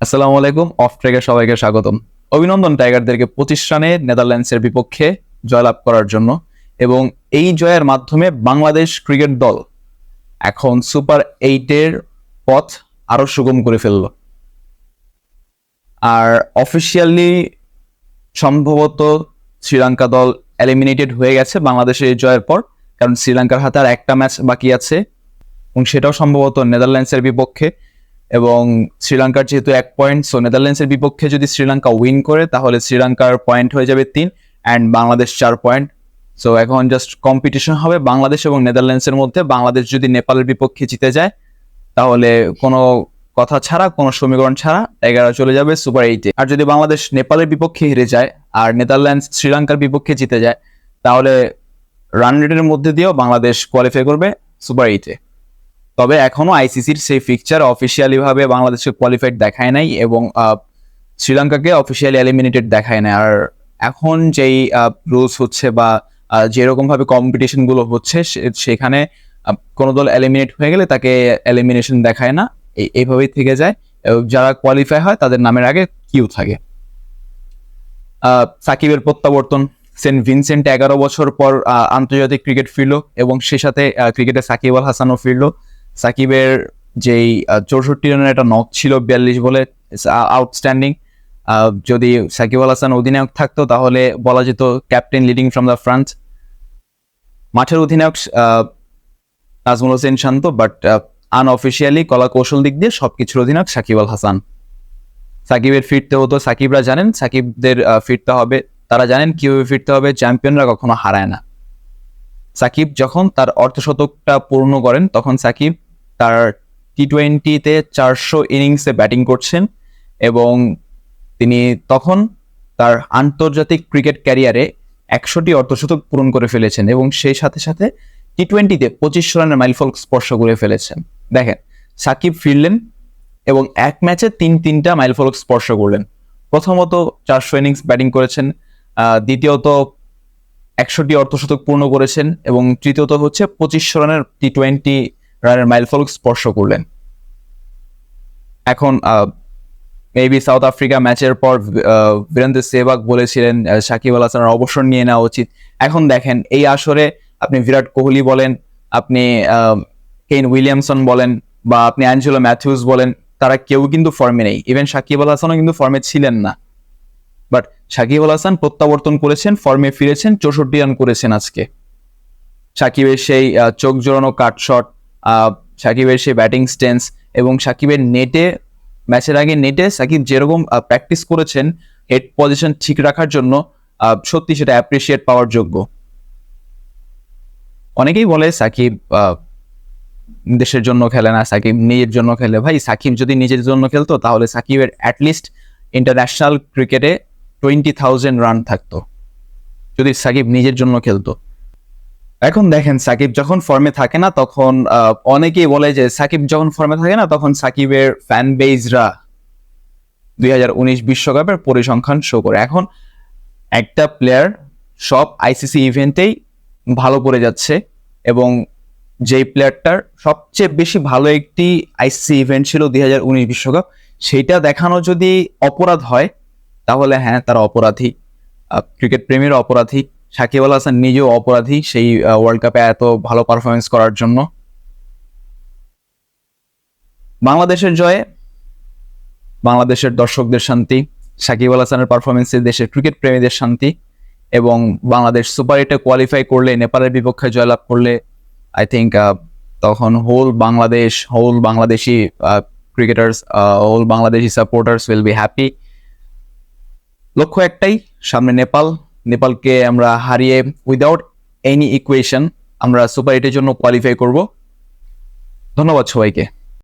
আসসালামু আলাইকুম। অফ ট্রেকে সবাইকে স্বাগতম। অভিনন্দন টাইগারদেরকে 25 রানে নেদারল্যান্ডসের বিপক্ষে জয়লাভ করার জন্য। এবং এই জয়ের মাধ্যমে বাংলাদেশ ক্রিকেট দল এখন সুপার 8-এর পথ আরো সুগম করে ফেলল। আর অফিসিয়ালি সম্ভবত শ্রীলঙ্কা দল এলিমিনেটেড হয়ে গেছে বাংলাদেশের এই জয়ের পর, কারণ শ্রীলঙ্কার হাতে আর একটা ম্যাচ বাকি আছে এবং সেটাও সম্ভবত নেদারল্যান্ডসের বিপক্ষে। এবং শ্রীলঙ্কার যেহেতু 1 পয়েন্ট, সো নেদারল্যান্ডসের বিপক্ষে যদি শ্রীলঙ্কা উইন করে তাহলে শ্রীলঙ্কার পয়েন্ট হয়ে যাবে 3 অ্যান্ড বাংলাদেশ 4 পয়েন্ট। সো এখন জাস্ট কম্পিটিশন হবে বাংলাদেশ এবং নেদারল্যান্ডসের মধ্যে। বাংলাদেশ যদি নেপালের বিপক্ষে জিতে যায় তাহলে কোনো কথা ছাড়া, কোনো সমীকরণ ছাড়া টাইগাররা চলে যাবে সুপার 8-এ। আর যদি বাংলাদেশ নেপালের বিপক্ষে হেরে যায় আর নেদারল্যান্ডস শ্রীলঙ্কার বিপক্ষে জিতে যায় তাহলে রান রেটের মধ্যে দিয়েও বাংলাদেশ কোয়ালিফাই করবে সুপার 8-এ। তবে এখনো আইসিসির সেই ফিকচার অফিসিয়ালি ভাবে বাংলাদেশকে কোয়ালিফাইড দেখায় নাই এবং শ্রীলঙ্কাকে অফিসিয়ালি এলিমিনেটেড দেখায় না। আর এখন যেই রুলস হচ্ছে বা যেরকম ভাবে কম্পিটিশন গুলো হচ্ছে সেখানে কোনো দল এলিমিনেট হয়ে গেলে তাকে এলিমিনেশন দেখায় না, এইভাবেই থেকে যায়। যারা কোয়ালিফাই হয় তাদের নামের আগে কিউ থাকে। সাকিবের প্রত্যাবর্তন, সেন্ট ভিনসেন্টে 11 বছর পর আন্তর্জাতিক ক্রিকেট ফিরল এবং সে সাথে ক্রিকেটে সাকিব আল হাসানও ফিরল। সাকিবের যেই 64 রানের একটা নক ছিল 42 বলে, আউটস্ট্যান্ডিং। যদি সাকিব আল হাসান অধিনায়ক থাকতো তাহলে বলা যেত captain leading from the front. মাঠের অধিনায়ক নাজমুল হোসেন শান্ত, বাট আনঅফিসিয়ালি কলা কৌশল দিক দিয়ে সবকিছুর অধিনায়ক সাকিব আল হাসান। সাকিবের ফিরতে হতো, সাকিবরা জানেন সাকিবদের ফিরতে হবে, তারা জানেন কিভাবে ফিরতে হবে। চ্যাম্পিয়নরা কখনো হারায় না। সাকিব যখন তার অর্ধশতকটা পূর্ণ করেন তখন সাকিব তার টি-20-তে 400 ইনিংসে ব্যাটিং করছেন এবং তিনি তখন তার আন্তর্জাতিক ক্রিকেট ক্যারিয়ারে 100টি অর্ধশতক পূরণ করে ফেলেছেন এবং সেই সাথে সাথে টি-20-তে 25 রানের মাইলফলক স্পর্শ করে ফেলেছেন। দেখেন, সাকিব ফিরলেন এবং এক ম্যাচে তিনটা মাইলফলক স্পর্শ করলেন। প্রথমত 400 ইনিংস ব্যাটিং করেছেন, দ্বিতীয়ত 100টি অর্ধশতক পূর্ণ করেছেন এবং তৃতীয়ত হচ্ছে 25 রানের টি-20 রানের মাইলফলক স্পর্শ করলেন। এখন মেবি সাউথ আফ্রিকা ম্যাচের পর বীরেন্দ্র সেহবাগ বলেছিলেন সাকিব আল হাসানের অবসর নিয়ে নেওয়া উচিত। এখন দেখেন, এই আসরে আপনি বিরাট কোহলি বলেন, আপনি কেন উইলিয়ামসন বলেন বা আপনি অ্যাঞ্জেলো ম্যাথিউস বলেন, তারা কেউ কিন্তু ফর্মে নেই। ইভেন সাকিব আল হাসানও কিন্তু ফর্মে ছিলেন না, বাট সাকিব আল হাসান প্রত্যাবর্তন করেছেন, ফর্মে ফিরেছেন, 64 রান করেছেন আজকে। সাকিবের সেই চোখ জোড়ানো কাট শট, সাকিবের সেই ব্যাটিং স্টেন্স এবং সাকিবের নেটে, ম্যাচের আগে নেটে সাকিব যেরকম প্র্যাকটিস করেছেন হেড পজিশন ঠিক রাখার জন্য, সত্যি সেটা অ্যাপ্রিসিয়েট পাওয়ার যোগ্য। অনেকেই বলে সাকিব দেশের জন্য খেলে না, সাকিব নিজের জন্য খেলে। ভাই, সাকিব যদি নিজের জন্য খেলতো তাহলে সাকিবের অ্যাটলিস্ট ইন্টারন্যাশনাল ক্রিকেটে 20,000 রান থাকতো যদি সাকিব নিজের জন্য খেলতো। এখন দেখেন, সাকিব যখন ফর্মে থাকে না তখন অনেকেই বলে যে সাকিব যখন ফর্মে থাকে না তখন সাকিবের ফ্যান বেজরা 2019 বিশ্বকাপের পরিসংখ্যান শো করে। এখন একটা প্লেয়ার সব আইসিসি ইভেন্টেই ভালো করে যাচ্ছে এবং যেই প্লেয়ারটার সবচেয়ে বেশি ভালো একটি আইসিসি ইভেন্ট ছিল 2019 বিশ্বকাপ, সেইটা দেখানো যদি অপরাধ হয় তাহলে হ্যাঁ, তারা অপরাধী, ক্রিকেট প্রেমীর অপরাধী। সাকিব আল হাসান নিজেও অপরাধী সেই ওয়ার্ল্ড কাপে এত ভালো পারফরমেন্স করার জন্য। বাংলাদেশের জয়ে বাংলাদেশের দর্শকদের শান্তি, সাকিব আল হাসানের পারফরমেন্সে দেশের ক্রিকেট প্রেমীদের শান্তি এবং বাংলাদেশ সুপার 8-এ কোয়ালিফাই করলে, নেপালের বিপক্ষে জয়লাভ করলে আই থিঙ্ক তখন whole Bangladeshi cricketers, whole Bangladeshi supporters will be happy. লক্ষ্য একটাই, সামনে নেপালকে আমরা হারিয়ে উইদাউট এনি ইকুয়েশন আমরা সুপার 8-এর জন্য কোয়ালিফাই করব। ধন্যবাদ সবাইকে।